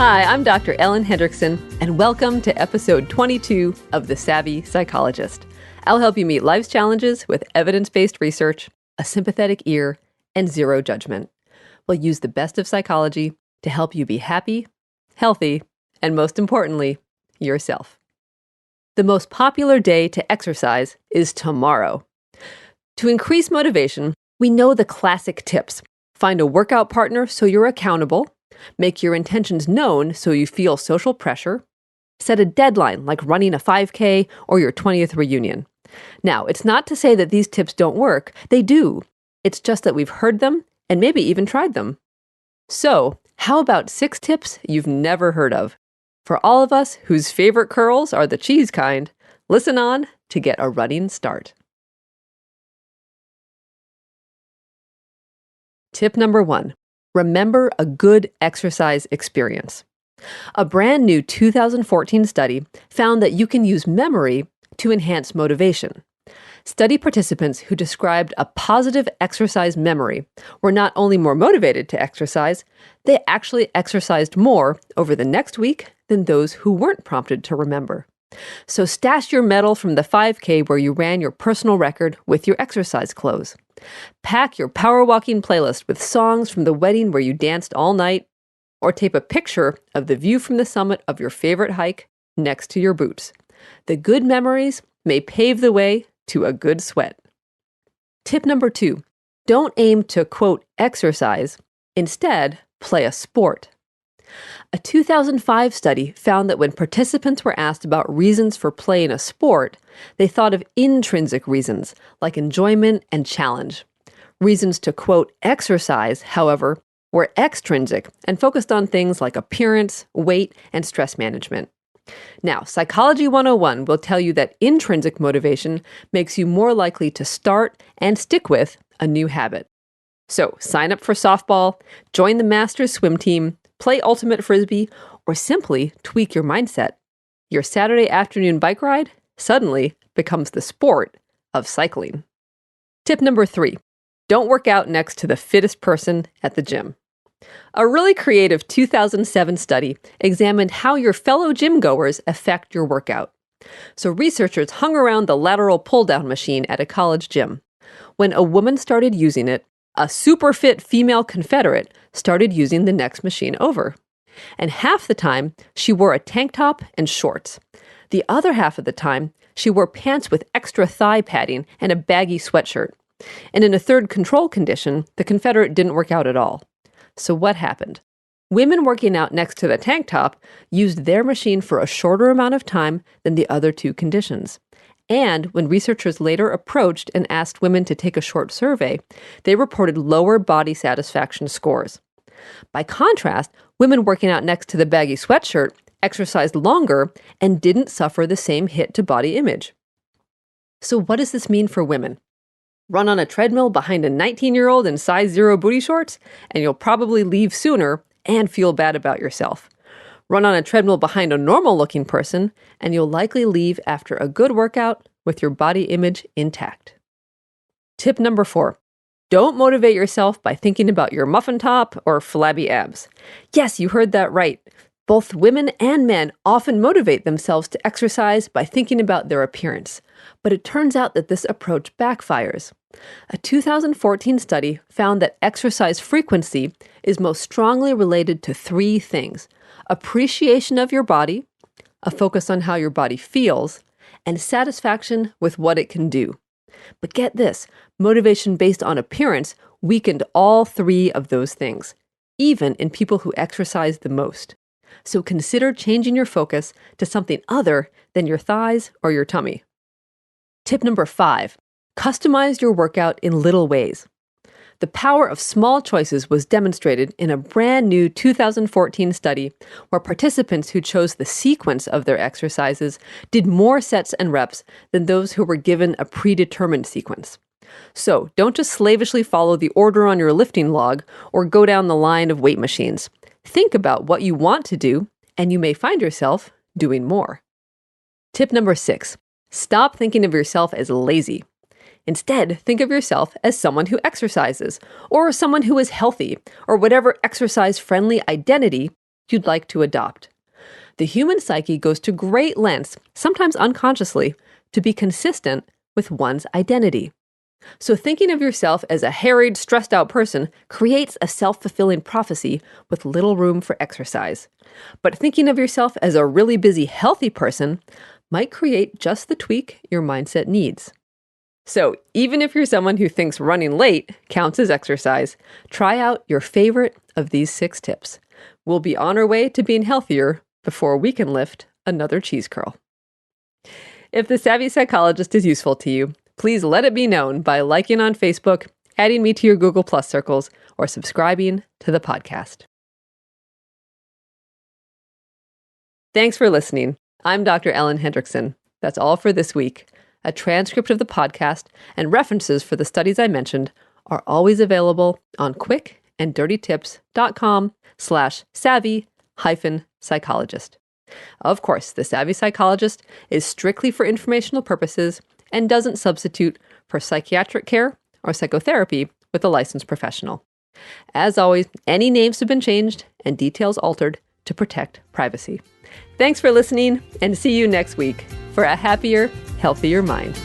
Hi, I'm Dr. Ellen Hendrickson, and welcome to episode 22 of The Savvy Psychologist. I'll help you meet life's challenges with evidence-based research, a sympathetic ear, and zero judgment. We'll use the best of psychology to help you be happy, healthy, and most importantly, yourself. The most popular day to exercise is tomorrow. To increase motivation, we know the classic tips. Find a workout partner so you're accountable. Make your intentions known so you feel social pressure. Set a deadline like running a 5K or your 20th reunion. Now, it's not to say that these tips don't work. They do. It's just that we've heard them and maybe even tried them. So, how about 6 tips you've never heard of? For all of us whose favorite curls are the cheese kind, listen on to get a running start. Tip number 1. Remember a good exercise experience. A brand new 2014 study found that you can use memory to enhance motivation. Study participants who described a positive exercise memory were not only more motivated to exercise, they actually exercised more over the next week than those who weren't prompted to remember. So stash your medal from the 5K where you ran your personal record with your exercise clothes. Pack your power walking playlist with songs from the wedding where you danced all night, or tape a picture of the view from the summit of your favorite hike next to your boots. The good memories may pave the way to a good sweat. Tip number 2, don't aim to, quote, exercise. Instead, play a sport. A 2005 study found that when participants were asked about reasons for playing a sport, they thought of intrinsic reasons, like enjoyment and challenge. Reasons to, quote, exercise, however, were extrinsic and focused on things like appearance, weight, and stress management. Now, Psychology 101 will tell you that intrinsic motivation makes you more likely to start and stick with a new habit. So, sign up for softball, join the Masters swim team, play ultimate frisbee, or simply tweak your mindset. Your Saturday afternoon bike ride suddenly becomes the sport of cycling. Tip number 3, don't work out next to the fittest person at the gym. A really creative 2007 study examined how your fellow gym goers affect your workout. So researchers hung around the lateral pull-down machine at a college gym. When a woman started using it, a super fit female Confederate started using the next machine over. And half the time, she wore a tank top and shorts. The other half of the time, she wore pants with extra thigh padding and a baggy sweatshirt. And in a third control condition, the Confederate didn't work out at all. So what happened? Women working out next to the tank top used their machine for a shorter amount of time than the other two conditions. And when researchers later approached and asked women to take a short survey, they reported lower body satisfaction scores. By contrast, women working out next to the baggy sweatshirt exercised longer and didn't suffer the same hit to body image. So what does this mean for women? Run on a treadmill behind a 19-year-old in size 0 booty shorts, and you'll probably leave sooner and feel bad about yourself. Run on a treadmill behind a normal-looking person, and you'll likely leave after a good workout with your body image intact. Tip number 4. Don't motivate yourself by thinking about your muffin top or flabby abs. Yes, you heard that right. Both women and men often motivate themselves to exercise by thinking about their appearance. But it turns out that this approach backfires. A 2014 study found that exercise frequency is most strongly related to 3 things: appreciation of your body, a focus on how your body feels, and satisfaction with what it can do. But get this, motivation based on appearance weakened all 3 of those things, even in people who exercise the most. So consider changing your focus to something other than your thighs or your tummy. Tip number 5, customize your workout in little ways. The power of small choices was demonstrated in a brand new 2014 study where participants who chose the sequence of their exercises did more sets and reps than those who were given a predetermined sequence. So don't just slavishly follow the order on your lifting log or go down the line of weight machines. Think about what you want to do, and you may find yourself doing more. Tip number 6, stop thinking of yourself as lazy. Instead, think of yourself as someone who exercises, or someone who is healthy, or whatever exercise-friendly identity you'd like to adopt. The human psyche goes to great lengths, sometimes unconsciously, to be consistent with one's identity. So thinking of yourself as a harried, stressed out person creates a self-fulfilling prophecy with little room for exercise. But thinking of yourself as a really busy, healthy person might create just the tweak your mindset needs. So even if you're someone who thinks running late counts as exercise, try out your favorite of these 6 tips. We'll be on our way to being healthier before we can lift another cheese curl. If the Savvy Psychologist is useful to you, please let it be known by liking on Facebook, adding me to your Google Plus circles, or subscribing to the podcast. Thanks for listening. I'm Dr. Ellen Hendrickson. That's all for this week. A transcript of the podcast and references for the studies I mentioned are always available on quickanddirtytips.com/savvy-psychologist. Of course, the Savvy Psychologist is strictly for informational purposes and doesn't substitute for psychiatric care or psychotherapy with a licensed professional. As always, any names have been changed and details altered to protect privacy. Thanks for listening, and see you next week for a happier, healthier mind.